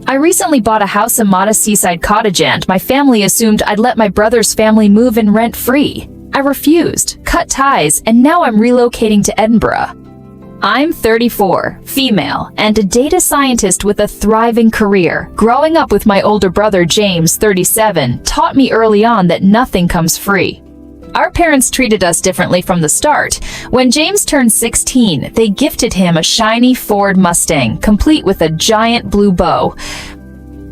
I recently bought a house in modest seaside cottage and my family assumed I'd let my brother's family move in rent-free. I refused, cut ties, and now I'm relocating to Edinburgh. I'm 34, female, and a data scientist with a thriving career. Growing up with my older brother James, 37, taught me early on that nothing comes free. Our parents treated us differently from the start. When James turned 16, they gifted him a shiny Ford Mustang, complete with a giant blue bow.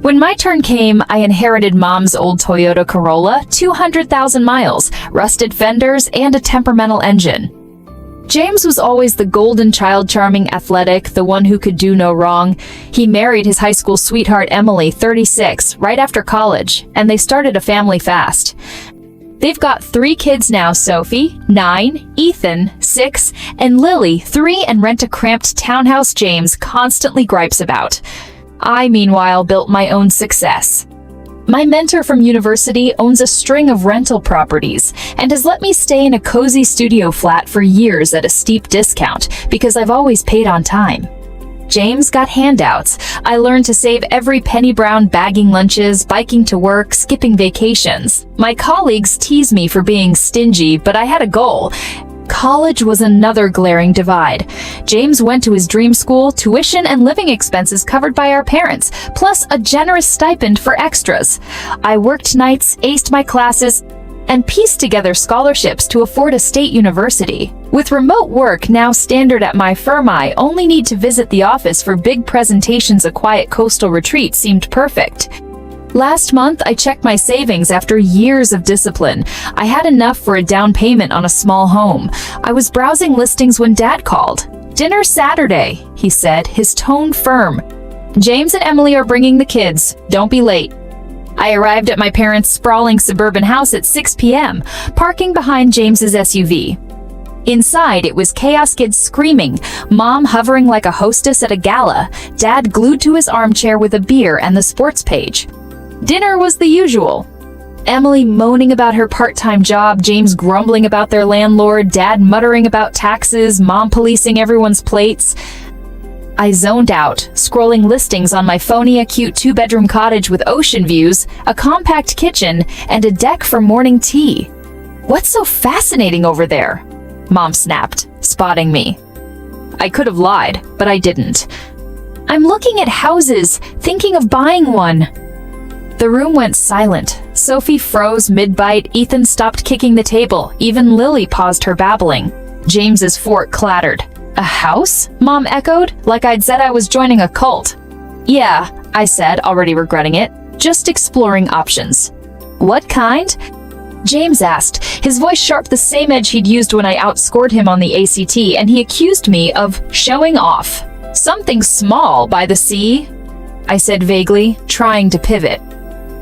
When my turn came, I inherited Mom's old Toyota Corolla, 200,000 miles, rusted fenders, and a temperamental engine. James was always the golden child, charming, athletic, the one who could do no wrong. He married his high school sweetheart Emily, 36, right after college, and they started a family fast. They've got 3 kids now: Sophie, 9, Ethan, 6, and Lily, 3, and rent a cramped townhouse James constantly gripes about. I, meanwhile, built my own success. My mentor from university owns a string of rental properties and has let me stay in a cozy studio flat for years at a steep discount because I've always paid on time. James got handouts. I learned to save every penny brown, bagging lunches, biking to work, skipping vacations. My colleagues tease me for being stingy, but I had a goal. College was another glaring divide. James went to his dream school, tuition and living expenses covered by our parents, plus a generous stipend for extras. I worked nights, aced my classes, and pieced together scholarships to afford a state university. With remote work now standard at my firm, I only need to visit the office for big presentations. A quiet coastal retreat seemed perfect. Last month, I checked my savings after years of discipline. I had enough for a down payment on a small home. I was browsing listings when Dad called. "Dinner Saturday," he said, his tone firm. "James and Emily are bringing the kids. Don't be late." I arrived at my parents' sprawling suburban house at 6 p.m., parking behind James's SUV. Inside, it was chaos: kids screaming, Mom hovering like a hostess at a gala, Dad glued to his armchair with a beer and the sports page. Dinner was the usual. Emily moaning about her part-time job, James grumbling about their landlord, Dad muttering about taxes, Mom policing everyone's plates. I zoned out, scrolling listings on my phony a cute 2-bedroom cottage with ocean views, a compact kitchen, and a deck for morning tea. "What's so fascinating over there?" Mom snapped, spotting me. I could have lied, but I didn't. "I'm looking at houses, thinking of buying one." The room went silent. Sophie froze mid-bite, Ethan stopped kicking the table, even Lily paused her babbling. James's fork clattered. "A house?" Mom echoed, like I'd said I was joining a cult. "Yeah," I said, already regretting it. "Just exploring options." "What kind?" James asked, his voice sharp, the same edge he'd used when I outscored him on the ACT, and he accused me of showing off. "Something small by the sea," I said vaguely, trying to pivot.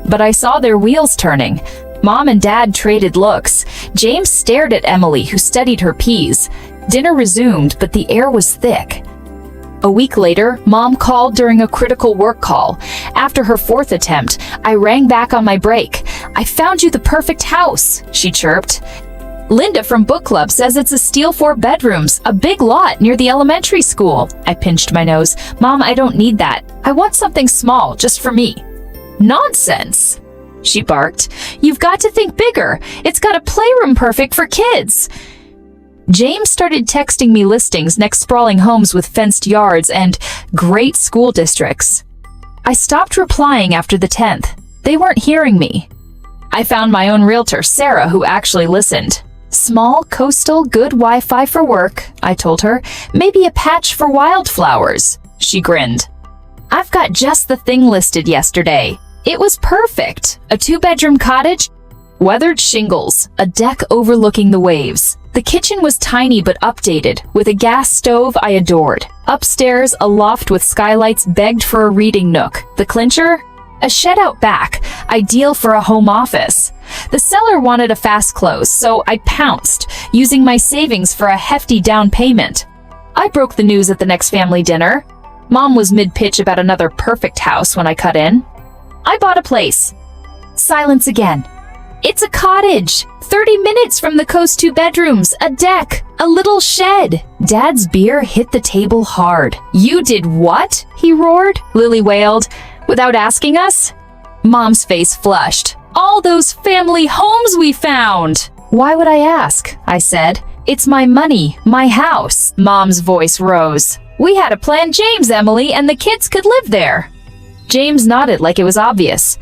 But I saw their wheels turning. Mom and Dad traded looks. James stared at Emily, who studied her peas. Dinner resumed, but the air was thick. A week later, Mom called during a critical work call. After her 4th attempt, I rang back on my break. "I found you the perfect house," she chirped. "Linda from book club says it's a steel 4 bedrooms, a big lot near the elementary school." I pinched my nose. "Mom, I don't need that. I want something small, just for me." "Nonsense," she barked. "You've got to think bigger. It's got a playroom perfect for kids." James started texting me listings next sprawling homes with fenced yards and great school districts. I stopped replying after the 10th. They weren't hearing me. I found my own realtor, Sarah, who actually listened. "Small, coastal, good Wi-Fi for work," I told her. "Maybe a patch for wildflowers." She grinned. "I've got just the thing listed yesterday. It was perfect. A 2-bedroom cottage, weathered shingles, a deck overlooking the waves. The kitchen was tiny but updated, with a gas stove I adored. Upstairs, a loft with skylights begged for a reading nook. The clincher? A shed out back, ideal for a home office. The seller wanted a fast close, so I pounced, using my savings for a hefty down payment. I broke the news at the next family dinner. Mom was mid-pitch about another perfect house when I cut in. "I bought a place." Silence again. "It's a cottage, 30 minutes from the coast, 2 bedrooms, a deck, a little shed." Dad's beer hit the table hard. "You did what?" he roared. Lily wailed. Without asking us? Mom's face flushed. All those family homes we found! Why would I ask? I said. It's my money, my house. Mom's voice rose. We had a plan, James, Emily, and the kids could live there. James nodded like it was obvious.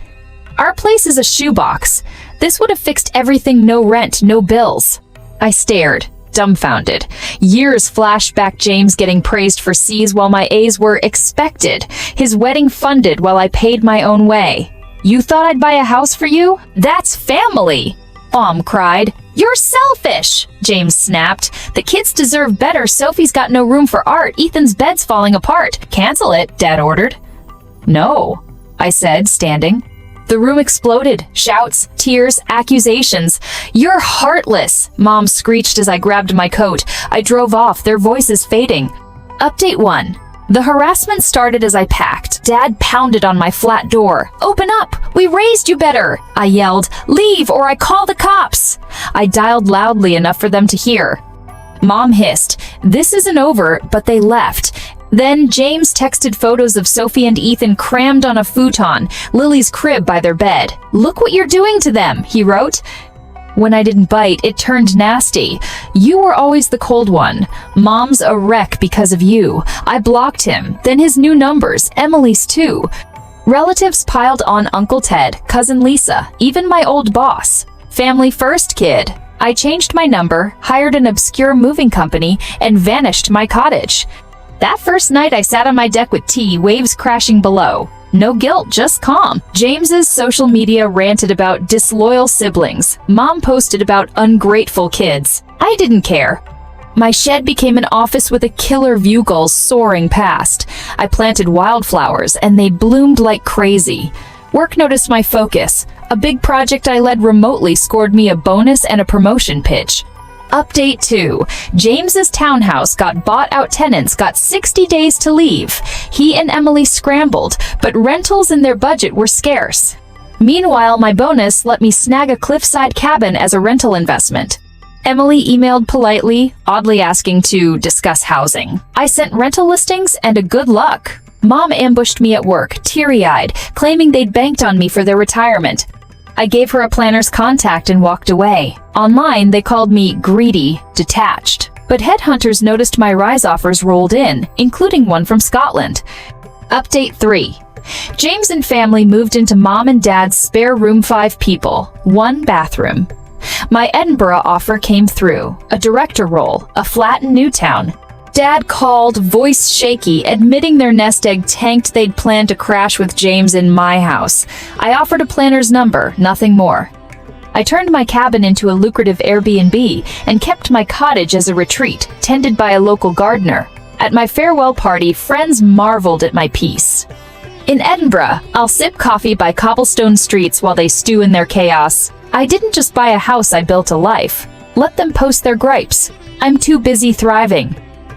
Our place is a shoebox. This would have fixed everything, no rent, no bills. I stared, dumbfounded. Years flashed back, James getting praised for C's while my A's were expected. His wedding funded while I paid my own way. You thought I'd buy a house for you? That's family! Mom cried. You're selfish! James snapped. The kids deserve better. Sophie's got no room for art. Ethan's bed's falling apart. Cancel it, Dad ordered. No, I said, standing. The room exploded. Shouts, tears, accusations. You're heartless, Mom screeched as I grabbed my coat. I drove off, their voices fading. Update 1. The harassment started as I packed. Dad pounded on my flat door. Open up! We raised you better! I yelled. Leave or I call the cops! I dialed loudly enough for them to hear. Mom hissed. This isn't over, but they left. Then James texted photos of Sophie and Ethan crammed on a futon, Lily's crib by their bed. Look what you're doing to them, he wrote. When I didn't bite, it turned nasty. You were always the cold one. Mom's a wreck because of you. I blocked him, then his new numbers, Emily's too. Relatives piled on Uncle Ted, Cousin Lisa, even my old boss. Family first, kid. I changed my number, hired an obscure moving company, and vanished my cottage. That first night I sat on my deck with tea, waves crashing below. No guilt, just calm. James's social media ranted about disloyal siblings. Mom posted about ungrateful kids. I didn't care. My shed became an office with a killer view gulls soaring past. I planted wildflowers and they bloomed like crazy. Work noticed my focus. A big project I led remotely scored me a bonus and a promotion pitch. Update 2. James's townhouse got bought out. Tenants got 60 days to leave. He and Emily scrambled, but rentals in their budget were scarce. Meanwhile, my bonus let me snag a cliffside cabin as a rental investment. Emily emailed politely, oddly asking to discuss housing. I sent rental listings and a good luck. Mom ambushed me at work, teary-eyed, claiming they'd banked on me for their retirement. I gave her a planner's contact and walked away. Online, they called me greedy, detached. But headhunters noticed my rise offers rolled in, including one from Scotland. Update 3. James and family moved into Mom and Dad's spare room, 5 people, 1 bathroom. My Edinburgh offer came through, a director role, a flat in Newtown. Dad called, voice shaky, admitting their nest egg tanked. They'd planned to crash with James in my house. I offered a planner's number, nothing more. I turned my cabin into a lucrative Airbnb and kept my cottage as a retreat, tended by a local gardener. At my farewell party, friends marveled at my peace. In Edinburgh, I'll sip coffee by cobblestone streets while they stew in their chaos. I didn't just buy a house, I built a life. Let them post their gripes. I'm too busy thriving.